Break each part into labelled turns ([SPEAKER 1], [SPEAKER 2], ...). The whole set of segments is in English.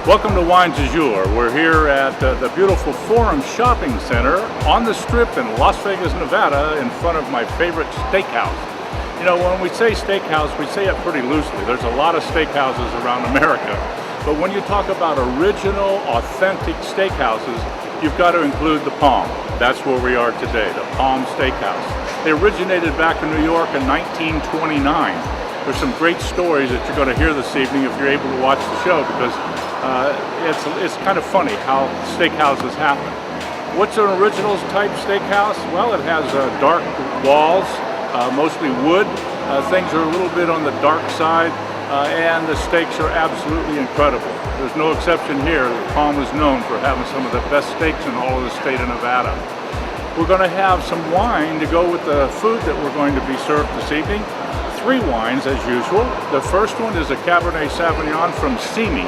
[SPEAKER 1] Welcome to Wines du Jour. We're here at the beautiful Forum Shopping Center on the Strip in Las Vegas, Nevada, in front of my favorite steakhouse. You know, when we say steakhouse, we say it pretty loosely. There's a lot of steakhouses around America. But when you talk about original, authentic steakhouses, you've got to include the Palm. That's where we are today, the Palm Steakhouse. They originated back in New York in 1929. There's some great stories that you're going to hear this evening if you're able to watch the show, because it's kind of funny how steakhouses happen. What's an original type steakhouse? Well, it has dark walls, mostly wood. Things are a little bit on the dark side, and the steaks are absolutely incredible. There's no exception here. The Palm is known for having some of the best steaks in all of the state of Nevada. We're going to have some wine to go with the food that we're going to be served this evening. 3 wines as usual. The first one is a Cabernet Sauvignon from Simi.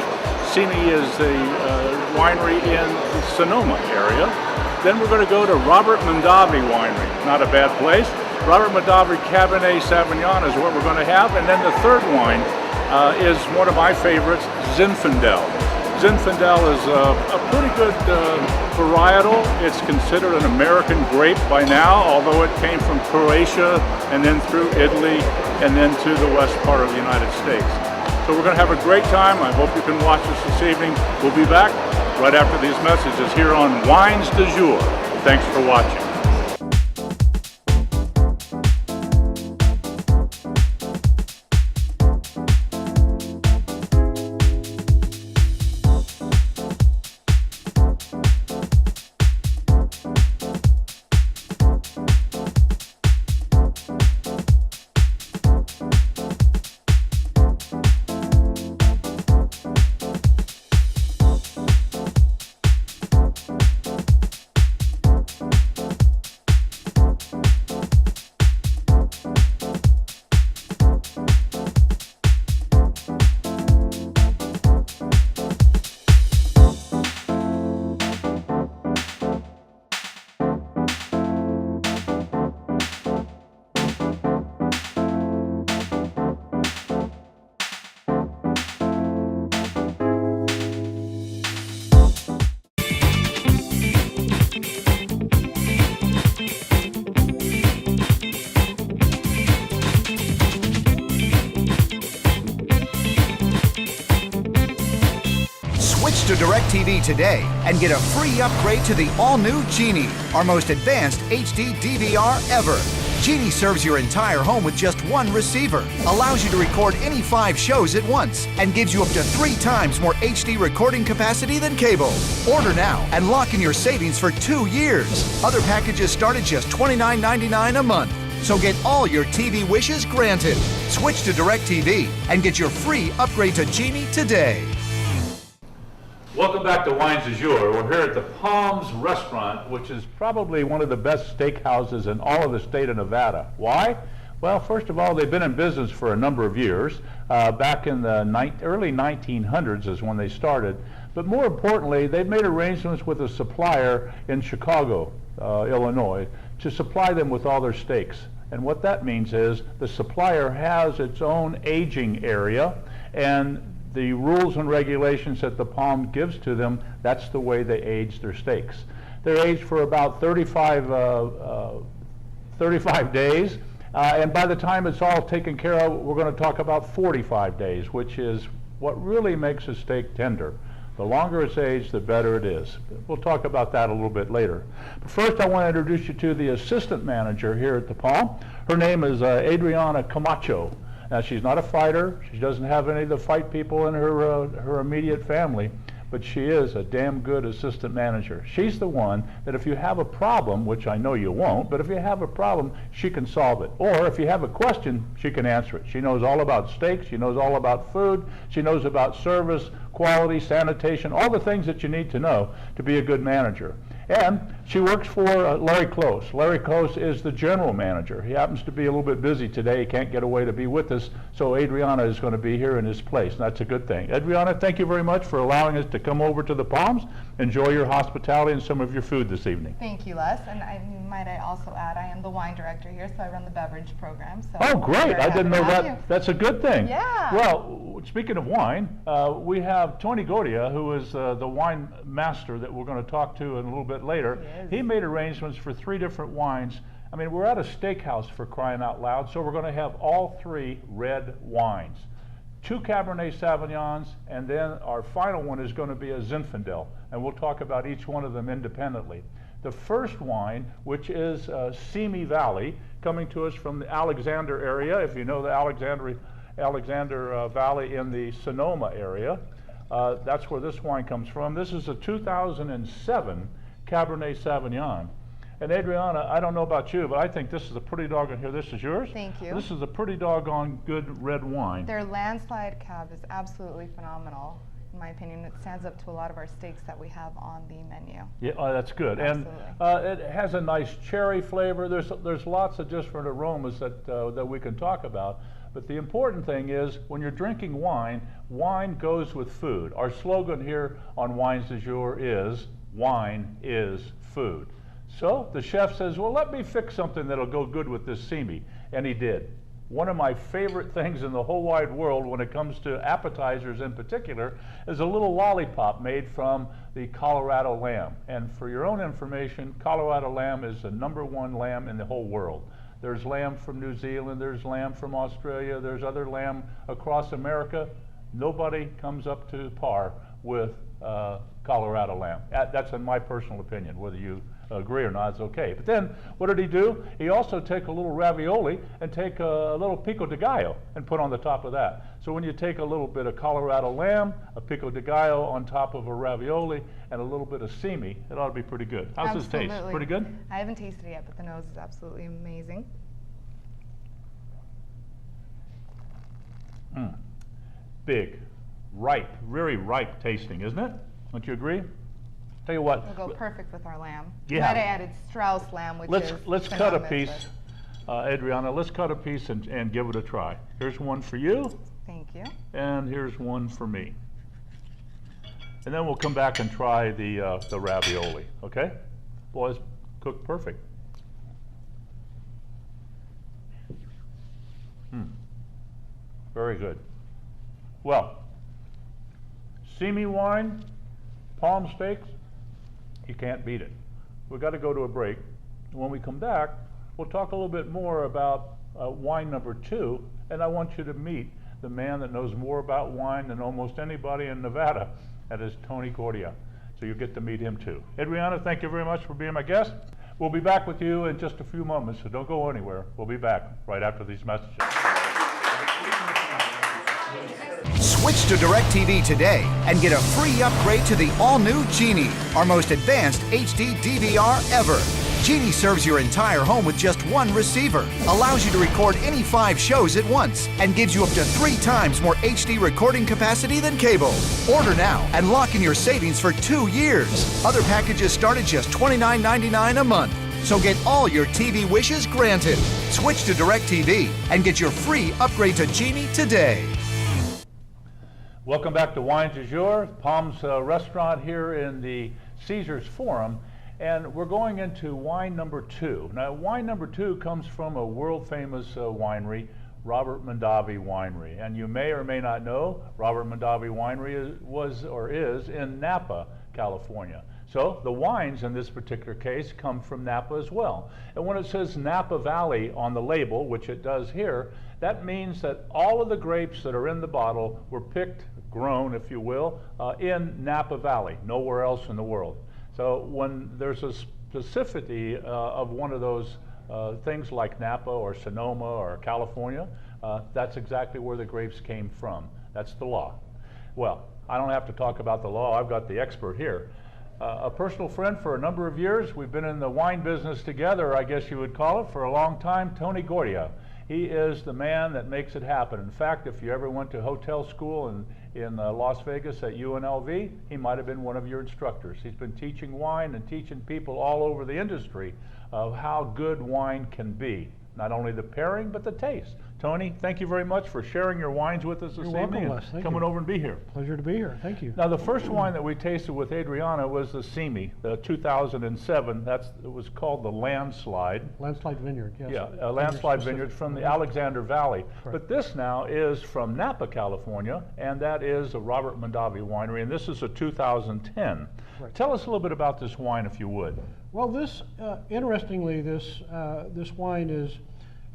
[SPEAKER 1] Simi is a winery in the Sonoma area. Then we're going to go to Robert Mondavi Winery. Not a bad place. Robert Mondavi Cabernet Sauvignon is what we're going to have. And then the third wine is one of my favorites, Zinfandel. Zinfandel is a pretty good varietal. It's considered an American grape by now, although it came from Croatia and then through Italy and then to the west part of the United States. So we're going to have a great time. I hope you can watch us this evening. We'll be back right after these messages here on Wines du Jour. Thanks for watching.
[SPEAKER 2] Switch to DirecTV today and get a free upgrade to the all-new Genie, our most advanced HD DVR ever. Genie serves your entire home with just one receiver, allows you to record any 5 shows at once, and gives you up to 3 times more HD recording capacity than cable. Order now and lock in your savings for 2 years. Other packages start at just $29.99 a month. So get all your TV wishes granted. Switch to DirecTV and get your free upgrade to Genie today.
[SPEAKER 1] Welcome back to Wines du Jour. We're here at the Palms Restaurant, which is probably one of the best steakhouses in all of the state of Nevada. Why? Well, first of all, they've been in business for a number of years. Back in the early 1900s is when they started. But more importantly, they've made arrangements with a supplier in Chicago, Illinois, to supply them with all their steaks. And what that means is the supplier has its own aging area, and the rules and regulations that the Palm gives to them, that's the way they age their steaks. They're aged for about 35 days, and by the time it's all taken care of, we're going to talk about 45 days, which is what really makes a steak tender. The longer it's aged, the better it is. We'll talk about that a little bit later. But first, I want to introduce you to the assistant manager here at the Palm. Her name is Adriana Camacho. Now, she's not a fighter. She doesn't have any of the fight people in her immediate family, but she is a damn good assistant manager. She's the one that if you have a problem, which I know you won't, but if you have a problem, she can solve it. Or if you have a question, she can answer it. She knows all about steaks. She knows all about food. She knows about service, quality, sanitation, all the things that you need to know to be a good manager. And she works for Larry Close. Larry Close is the general manager. He happens to be a little bit busy today. He can't get away to be with us, so Adriana is going to be here in his place, and that's a good thing. Adriana, thank you very much for allowing us to come over to the Palms, enjoy your hospitality and some of your food this evening.
[SPEAKER 3] Thank you, Les, and might I also add, I am the wine director here, so I run the beverage program. So
[SPEAKER 1] oh, great. I didn't know that. That's a good thing.
[SPEAKER 3] Yeah.
[SPEAKER 1] Well, speaking of wine, we have Tony Gordia, who is the wine master that we're going to talk to in a little bit later. He made arrangements for 3 different wines. I mean, we're at a steakhouse, for crying out loud, so we're going to have all 3 red wines. 2 Cabernet Sauvignons, and then our final one is going to be a Zinfandel, and we'll talk about each one of them independently. The first wine, which is Simi Valley, coming to us from the Alexander area, if you know the Alexander Valley in the Sonoma area. That's where this wine comes from. This is a 2007 Cabernet Sauvignon. And Adriana, I don't know about you, but I think this is a pretty doggone, here, this is yours?
[SPEAKER 3] Thank you.
[SPEAKER 1] This is a pretty doggone good red wine.
[SPEAKER 3] Their landslide cab is absolutely phenomenal. In my opinion, it stands up to a lot of our steaks that we have on the menu.
[SPEAKER 1] Yeah, that's good.
[SPEAKER 3] Absolutely.
[SPEAKER 1] And it has a nice cherry flavor. There's lots of different aromas that we can talk about. But the important thing is, when you're drinking wine, wine goes with food. Our slogan here on Wines du Jour is, wine is food. So the chef says, well, let me fix something that'll go good with this Simi. And he did. One of my favorite things in the whole wide world when it comes to appetizers in particular is a little lollipop made from the Colorado lamb. And for your own information, Colorado lamb is the #1 lamb in the whole world. There's lamb from New Zealand, there's lamb from Australia, there's other lamb across America. Nobody comes up to par with Colorado lamb. That's in my personal opinion. Whether you agree or not, it's okay. But then, what did he do? He also took a little ravioli and take a little pico de gallo and put on the top of that. So when you take a little bit of Colorado lamb, a pico de gallo on top of a ravioli, and a little bit of Simi, it ought to be pretty good. How's this taste? Pretty good?
[SPEAKER 3] I haven't tasted it yet, but the nose is absolutely amazing.
[SPEAKER 1] Big, ripe, very ripe tasting, isn't it? Don't you agree? Tell you what.
[SPEAKER 3] It'll go perfect with our lamb.
[SPEAKER 1] Yeah.
[SPEAKER 3] Might have added Strauss lamb, which is
[SPEAKER 1] let's cut a
[SPEAKER 3] synonymous
[SPEAKER 1] piece, Adriana. Let's cut a piece and give it a try. Here's one for you.
[SPEAKER 3] Thank you.
[SPEAKER 1] And here's one for me. And then we'll come back and try the ravioli. Okay? Boy, it's cooked perfect. Very good. Well, Simi wine, Palm steaks, you can't beat it. We've got to go to a break. When we come back, we'll talk a little bit more about wine number 2, and I want you to meet the man that knows more about wine than almost anybody in Nevada. That is Tony Gordia. So you'll get to meet him too. Adriana, thank you very much for being my guest. We'll be back with you in just a few moments, so don't go anywhere. We'll be back right after these messages.
[SPEAKER 2] Switch to DirecTV today and get a free upgrade to the all-new Genie, our most advanced HD DVR ever. Genie serves your entire home with just 1 receiver, allows you to record any 5 shows at once, and gives you up to 3 times more HD recording capacity than cable. Order now and lock in your savings for 2 years. Other packages start at just $29.99 a month. So get all your TV wishes granted. Switch to DirecTV and get your free upgrade to Genie today.
[SPEAKER 1] Welcome back to Wines du Jour, Palm's restaurant here in the Caesars Forum, and we're going into wine number 2. Now, wine number 2 comes from a world-famous winery, Robert Mondavi Winery, and you may or may not know Robert Mondavi Winery is in Napa, California. So the wines in this particular case come from Napa as well. And when it says Napa Valley on the label, which it does here, that means that all of the grapes that are in the bottle were picked, grown, if you will, in Napa Valley, nowhere else in the world. So when there's a specificity of one of those things like Napa or Sonoma or California, that's exactly where the grapes came from. That's the law. Well, I don't have to talk about the law. I've got the expert here. A personal friend for a number of years. We've been in the wine business together, I guess you would call it, for a long time. Tony Gordia. He is the man that makes it happen. In fact, if you ever went to hotel school in Las Vegas at UNLV, he might have been one of your instructors. He's been teaching wine and teaching people all over the industry of how good wine can be. not only the pairing, but the taste. Tony, thank you very much for sharing your wines with us this evening and coming over and be here.
[SPEAKER 4] Pleasure to be here. Thank you.
[SPEAKER 1] Now, the first wine that we tasted with Adriana was the Simi, the 2007. It was called the Landslide.
[SPEAKER 4] Landslide Vineyard, yes.
[SPEAKER 1] Yeah, Landslide Vineyard from the Alexander Valley. Correct. But this now is from Napa, California, and that is a Robert Mondavi winery, and this is a 2010. Right. Tell us a little bit about this wine, if you would.
[SPEAKER 4] Well, this, interestingly, this wine is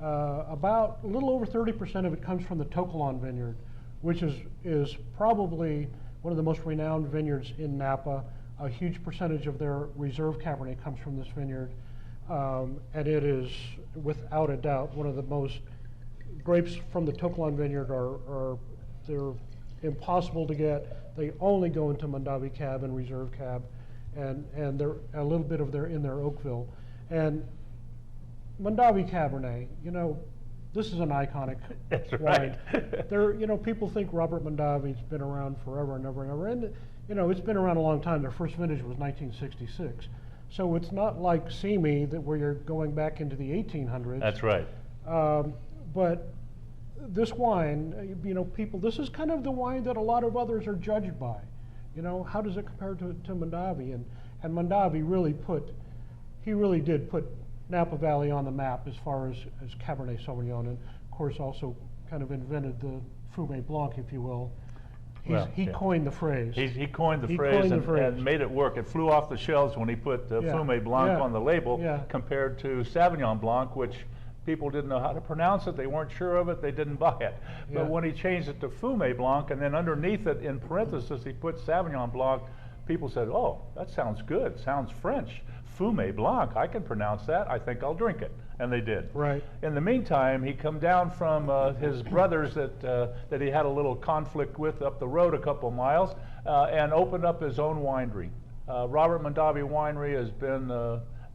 [SPEAKER 4] about a little over 30% of it comes from the Tokelon Vineyard, which is probably one of the most renowned vineyards in Napa. A huge percentage of their reserve Cabernet comes from this vineyard, and it is, without a doubt, one of the most. Grapes from the Tokelon Vineyard they're impossible to get. They only go into Mondavi Cab and Reserve Cab, and they're a little bit of in their Oakville. And Mondavi Cabernet, you know, this is an iconic wine. People think Robert Mondavi's been around forever and ever and ever, and you know, it's been around a long time. Their first vintage was 1966, so it's not like Simi where you're going back into the 1800s.
[SPEAKER 1] That's right.
[SPEAKER 4] But this wine, you know, this is kind of the wine that a lot of others are judged by. You know, how does it compare to Mondavi? And Mondavi really did put Napa Valley on the map as far as Cabernet Sauvignon, and of course also kind of invented the Fumé Blanc, if you will. He coined the phrase.
[SPEAKER 1] He coined the phrase and made it work. It flew off the shelves when he put Fumé Blanc on the label compared to Sauvignon Blanc, which people didn't know how to pronounce it. They weren't sure of it. They didn't buy it. But when he changed it to Fumé Blanc, and then underneath it in parentheses he put Sauvignon Blanc, people said, "Oh, that sounds good. Sounds French. Fumé Blanc. I can pronounce that. I think I'll drink it." And they did.
[SPEAKER 4] Right.
[SPEAKER 1] In the meantime, he come down from his brothers that he had a little conflict with up the road a couple miles, and opened up his own winery. Robert Mondavi Winery has been,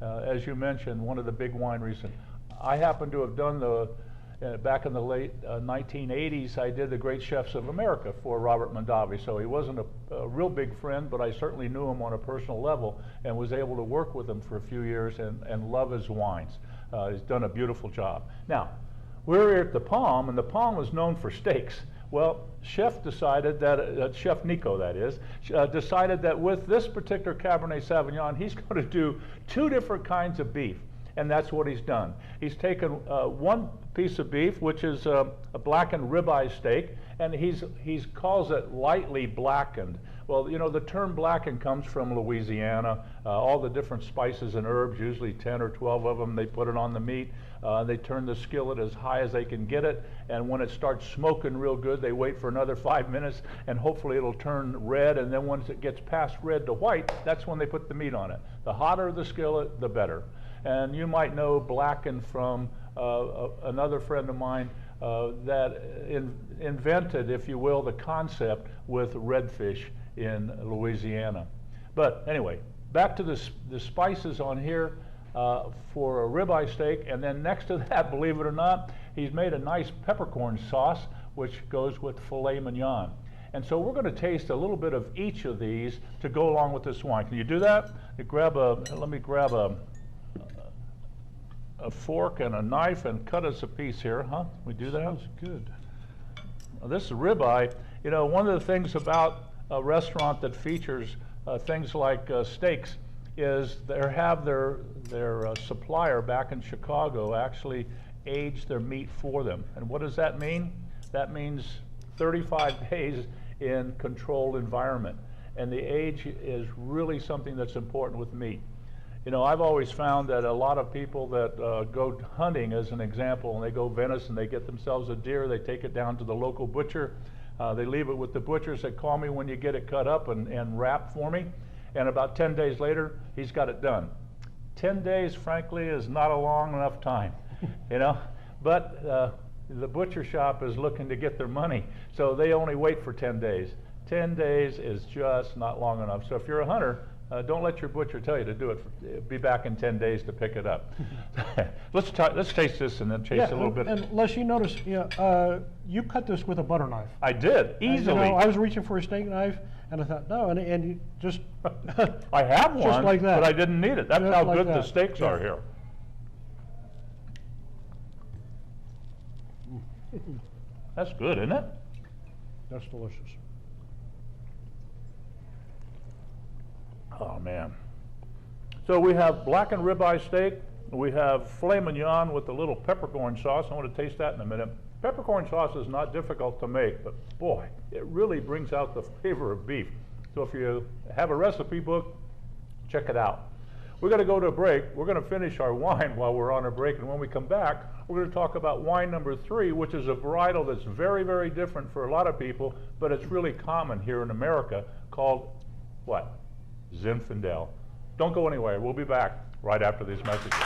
[SPEAKER 1] as you mentioned, one of the big wineries. I happen to have done back in the late 1980s, I did the Great Chefs of America for Robert Mondavi. So he wasn't a real big friend, but I certainly knew him on a personal level and was able to work with him for a few years and love his wines. He's done a beautiful job. Now, we're here at the Palm, and the Palm was known for steaks. Well, Chef decided that, Chef Nico that is, decided that with this particular Cabernet Sauvignon, he's going to do 2 different kinds of beef. And that's what he's done. He's taken one piece of beef, which is a blackened ribeye steak, and he calls it lightly blackened. Well, you know, the term blackened comes from Louisiana. All the different spices and herbs, usually 10 or 12 of them, they put it on the meat. They turn the skillet as high as they can get it, and when it starts smoking real good, they wait for another 5 minutes, and hopefully it'll turn red, and then once it gets past red to white, that's when they put the meat on it. The hotter the skillet, the better. And you might know blackened from another friend of mine that invented, if you will, the concept with redfish in Louisiana. But anyway, back to the spices on here for a ribeye steak, and then next to that, believe it or not, he's made a nice peppercorn sauce which goes with filet mignon. And so we're going to taste a little bit of each of these to go along with this wine. Can you do that? Let me grab a fork and a knife and cut us a piece here, huh? We do that?
[SPEAKER 4] Sounds good.
[SPEAKER 1] This is ribeye. You know, one of the things about a restaurant that features things like steaks is their supplier back in Chicago actually aged their meat for them. And what does that mean? That means 35 days in controlled environment. And the age is really something that's important with meat. You know, I've always found that a lot of people that go hunting, as an example, and they go venison, they get themselves a deer, they take it down to the local butcher, they leave it with the butchers that call me when you get it cut up and wrapped for me, and about 10 days later, he's got it done. 10 days, frankly, is not a long enough time, you know, but the butcher shop is looking to get their money, so they only wait for 10 days. 10 days is just not long enough. So if you're a hunter, don't let your butcher tell you to do it. Be back in 10 days to pick it up. Let's taste this and then taste a little bit.
[SPEAKER 4] And Les, you notice, you cut this with a butter knife.
[SPEAKER 1] I did, easily.
[SPEAKER 4] You know, I was reaching for a steak knife, and I thought, no, and you just...
[SPEAKER 1] I have one,
[SPEAKER 4] just like that.
[SPEAKER 1] but I didn't need it. That's
[SPEAKER 4] just
[SPEAKER 1] how
[SPEAKER 4] like
[SPEAKER 1] good
[SPEAKER 4] that.
[SPEAKER 1] the steaks are here. That's good, isn't it?
[SPEAKER 4] That's delicious.
[SPEAKER 1] Oh man. So we have blackened ribeye steak. We have filet mignon with a little peppercorn sauce. I want to taste that in a minute. Peppercorn sauce is not difficult to make, but boy, it really brings out the flavor of beef. So if you have a recipe book, check it out. We're going to go to a break. We're going to finish our wine while we're on a break, and when we come back, we're going to talk about wine number 3, which is a varietal that's very, very different for a lot of people, but it's really common here in America, called what? Zinfandel. Don't go anywhere. We'll be back right after these messages.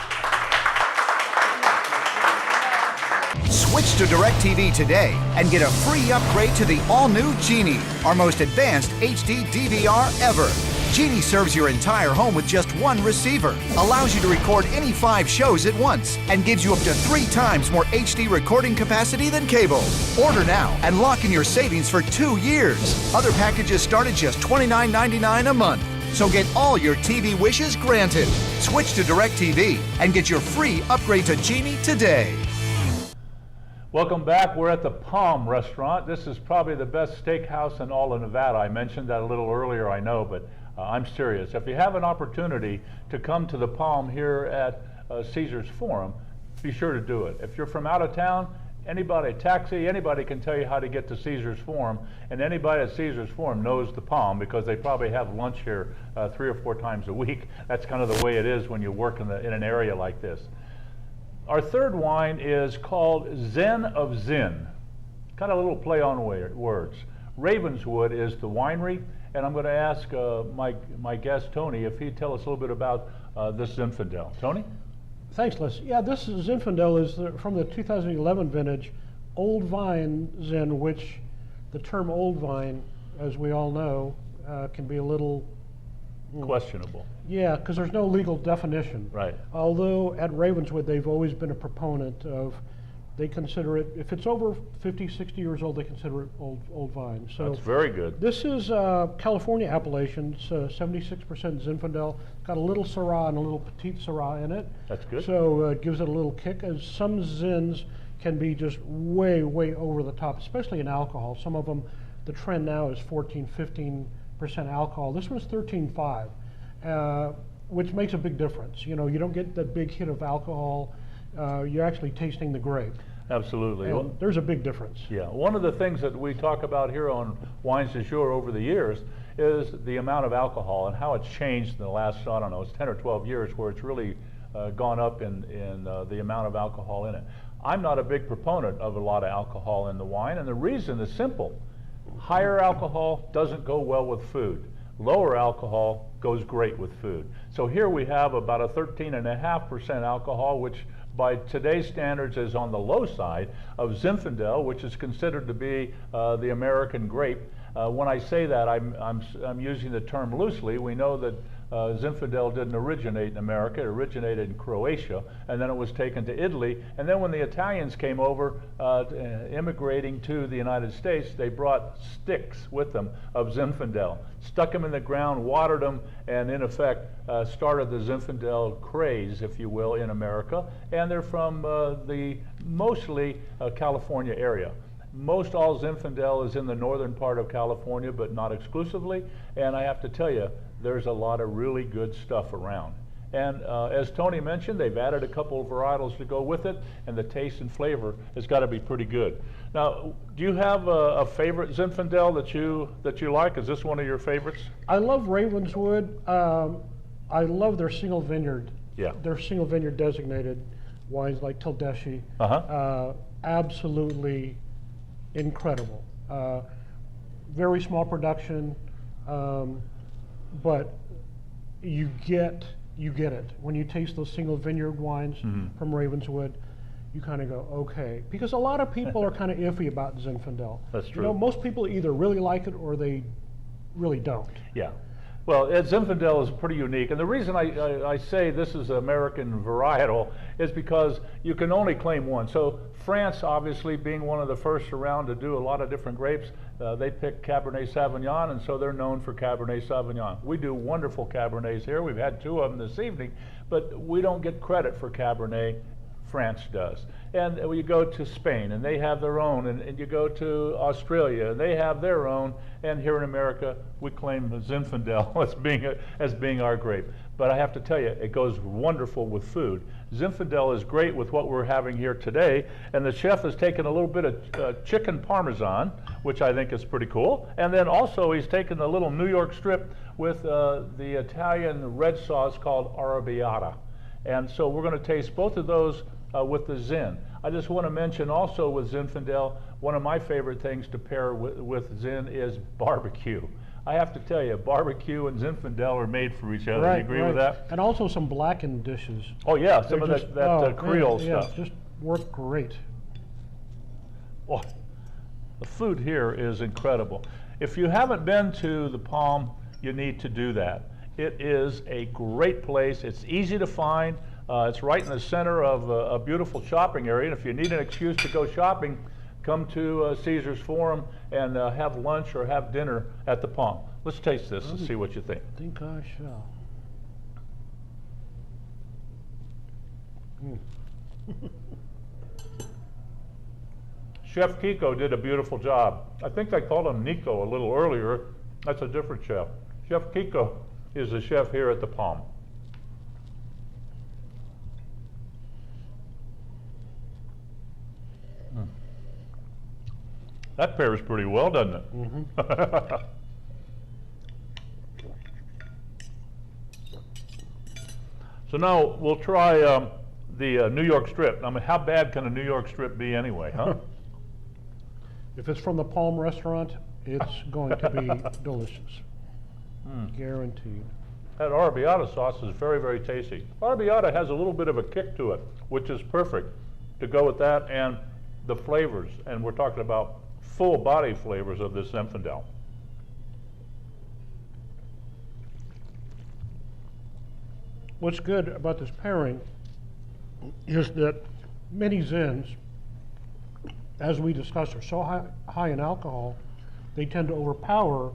[SPEAKER 2] Switch to DirecTV today and get a free upgrade to the all-new Genie, our most advanced HD DVR ever. Genie serves your entire home with just one receiver, allows you to record any 5 shows at once, and gives you up to 3 times more HD recording capacity than cable. Order now and lock in your savings for 2 years. Other packages start at just $29.99 a month. So get all your TV wishes granted. Switch to DirecTV and get your free upgrade to Genie today.
[SPEAKER 1] Welcome back. We're at the Palm restaurant. This is probably the best steakhouse in all of Nevada. I mentioned that a little earlier, I know, but I'm serious. If you have an opportunity to come to the Palm here at Caesars Forum, be sure to do it. If you're from out of town, anybody, taxi, anybody can tell you how to get to Caesars Forum, and anybody at Caesars Forum knows the Palm because they probably have lunch here 3 or 4 times a week. That's kind of the way it is when you work in an area like this. Our third wine is called Zen of Zen. Kind of a little play on words. Ravenswood is the winery, and I'm going to ask my guest, Tony, if he'd tell us a little bit about this Zinfandel. Tony?
[SPEAKER 4] Thanks, Les. Yeah, this Zinfandel is from the 2011 vintage Old Vine Zen, which the term Old Vine, as we all know, can be a little
[SPEAKER 1] Questionable.
[SPEAKER 4] Yeah, because there's no legal definition.
[SPEAKER 1] Right.
[SPEAKER 4] Although at Ravenswood, they've always been a proponent of, they consider it, if it's over 50, 60 years old, they consider it old vine. So
[SPEAKER 1] that's very good.
[SPEAKER 4] This is California appellation. It's 76% Zinfandel. Got a little Syrah and a little Petite Syrah in it.
[SPEAKER 1] That's good.
[SPEAKER 4] So it gives it a little kick. As some Zins can be just way, way over the top, especially in alcohol. Some of them, the trend now is 14, 15% alcohol. This one's 13.5, which makes a big difference. You know, you don't get that big hit of alcohol. You're actually tasting the grape.
[SPEAKER 1] Absolutely.
[SPEAKER 4] And there's a big difference.
[SPEAKER 1] Yeah. One of the things that we talk about here on Wines du Jour over the years is the amount of alcohol and how it's changed in the last, I don't know, it's 10 or 12 years where it's really gone up in the amount of alcohol in it. I'm not a big proponent of a lot of alcohol in the wine, and the reason is simple. Higher alcohol doesn't go well with food. Lower alcohol goes great with food. So here we have about a 13.5% alcohol, which by today's standards is on the low side of Zinfandel, which is considered to be the American grape. When I say that, I'm using the term loosely. We know that Zinfandel didn't originate in America. It originated in Croatia, and then it was taken to Italy. And then when the Italians came over, immigrating to the United States, they brought sticks with them of Zinfandel, stuck them in the ground, watered them, and in effect started the Zinfandel craze, if you will, in America. And they're from the mostly California area. Most all Zinfandel is in the northern part of California, but not exclusively. And I have to tell you, there's a lot of really good stuff around. And as Tony mentioned, they've added a couple of varietals to go with it, and the taste and flavor has got to be pretty good. Now, do you have a favorite Zinfandel that you like? Is this one of your favorites?
[SPEAKER 4] I love Ravenswood. I love their single vineyard.
[SPEAKER 1] Yeah.
[SPEAKER 4] Their single vineyard designated wines like Tildeschi. Absolutely incredible. Very small production, but you get it. When you taste those single vineyard wines from Ravenswood, you kind of go, okay. Because a lot of people are kind of iffy about Zinfandel.
[SPEAKER 1] That's true.
[SPEAKER 4] You know, most people either really like it or they really don't.
[SPEAKER 1] Yeah. Well, Zinfandel is pretty unique, and the reason I say this is an American varietal is because you can only claim one. So France, obviously, being one of the first around to do a lot of different grapes, they picked Cabernet Sauvignon, and so they're known for Cabernet Sauvignon. We do wonderful Cabernets here. We've had 2 of them this evening, but we don't get credit for Cabernet France does. And you go to Spain, and they have their own, and you go to Australia, and they have their own, and here in America, we claim Zinfandel as being our grape. But I have to tell you, it goes wonderful with food. Zinfandel is great with what we're having here today, and the chef has taken a little bit of chicken parmesan, which I think is pretty cool, and then also he's taken a little New York strip with the Italian red sauce called arrabbiata. And so we're going to taste both of those with the Zin. I just want to mention also with Zinfandel, one of my favorite things to pair with Zin is barbecue. I have to tell you, barbecue and Zinfandel are made for each other.
[SPEAKER 4] Right,
[SPEAKER 1] You agree
[SPEAKER 4] right.
[SPEAKER 1] with that?
[SPEAKER 4] And also some blackened dishes.
[SPEAKER 1] Oh yeah, some of
[SPEAKER 4] They're
[SPEAKER 1] that Creole stuff.
[SPEAKER 4] Yeah, just work great.
[SPEAKER 1] Oh, the food here is incredible. If you haven't been to the Palm, you need to do that. It is a great place. It's easy to find. It's right in the center of a beautiful shopping area. And if you need an excuse to go shopping, come to Caesar's Forum and have lunch or have dinner at the Palm. Let's taste this and see what you think.
[SPEAKER 4] I think I shall.
[SPEAKER 1] Chef Kiko did a beautiful job. I think I called him Nico a little earlier. That's a different chef. Chef Kiko is the chef here at the Palm. That pairs pretty well, doesn't it? Mm-hmm. So now we'll try the New York strip. I mean, how bad can a New York strip be anyway, huh?
[SPEAKER 4] If it's from the Palm restaurant, it's going to be delicious. Guaranteed.
[SPEAKER 1] That arrabbiata sauce is very, very tasty. Arrabbiata has a little bit of a kick to it, which is perfect to go with that and the flavors. And we're talking about full body flavors of this Zinfandel.
[SPEAKER 4] What's good about this pairing is that many Zins, as we discussed, are so high in alcohol, they tend to overpower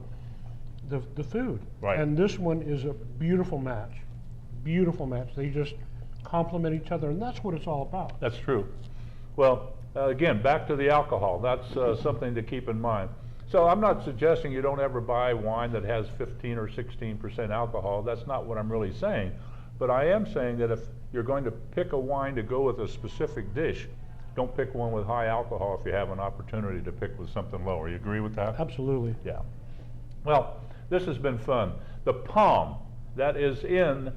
[SPEAKER 4] the food.
[SPEAKER 1] Right.
[SPEAKER 4] And this one is a beautiful match. Beautiful match. They just complement each other, and that's what it's all about.
[SPEAKER 1] That's true. Well, again, back to the alcohol. That's something to keep in mind. So I'm not suggesting you don't ever buy wine that has 15 or 16% alcohol. That's not what I'm really saying. But I am saying that if you're going to pick a wine to go with a specific dish, don't pick one with high alcohol if you have an opportunity to pick with something lower. You agree with that?
[SPEAKER 4] Absolutely.
[SPEAKER 1] Yeah. Well, this has been fun. The Palm, that is in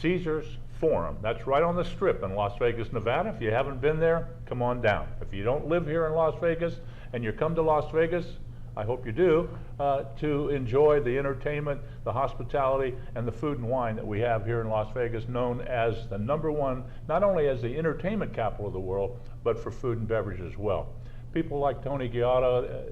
[SPEAKER 1] Caesar's Forum. That's right on the Strip in Las Vegas, Nevada. If you haven't been there, come on down. If you don't live here in Las Vegas and you come to Las Vegas, I hope you do, to enjoy the entertainment, the hospitality, and the food and wine that we have here in Las Vegas, known as the #1, not only as the entertainment capital of the world, but for food and beverage as well. People like Tony Guardia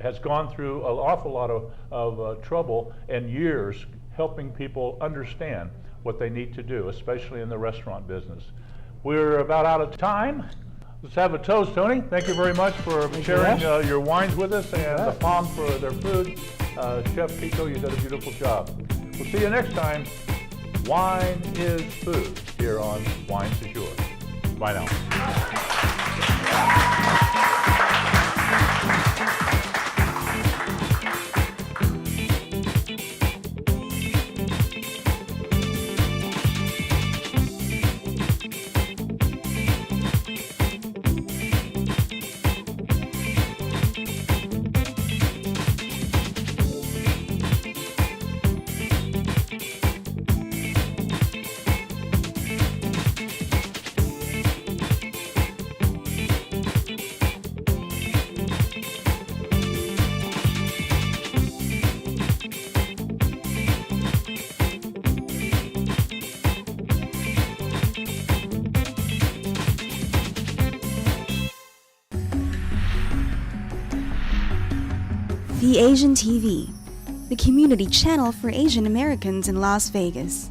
[SPEAKER 1] has gone through an awful lot of trouble and years helping people understand what they need to do, especially in the restaurant business. We're about out of time. Let's have a toast, Tony. Thank you very much for sharing your wines with us and the Palm for their food. Chef Kiko, you did a beautiful job. We'll see you next time. Wine is food here on Wines is Yours. Bye now.
[SPEAKER 5] VAsianTV, the community channel for Asian Americans in Las Vegas.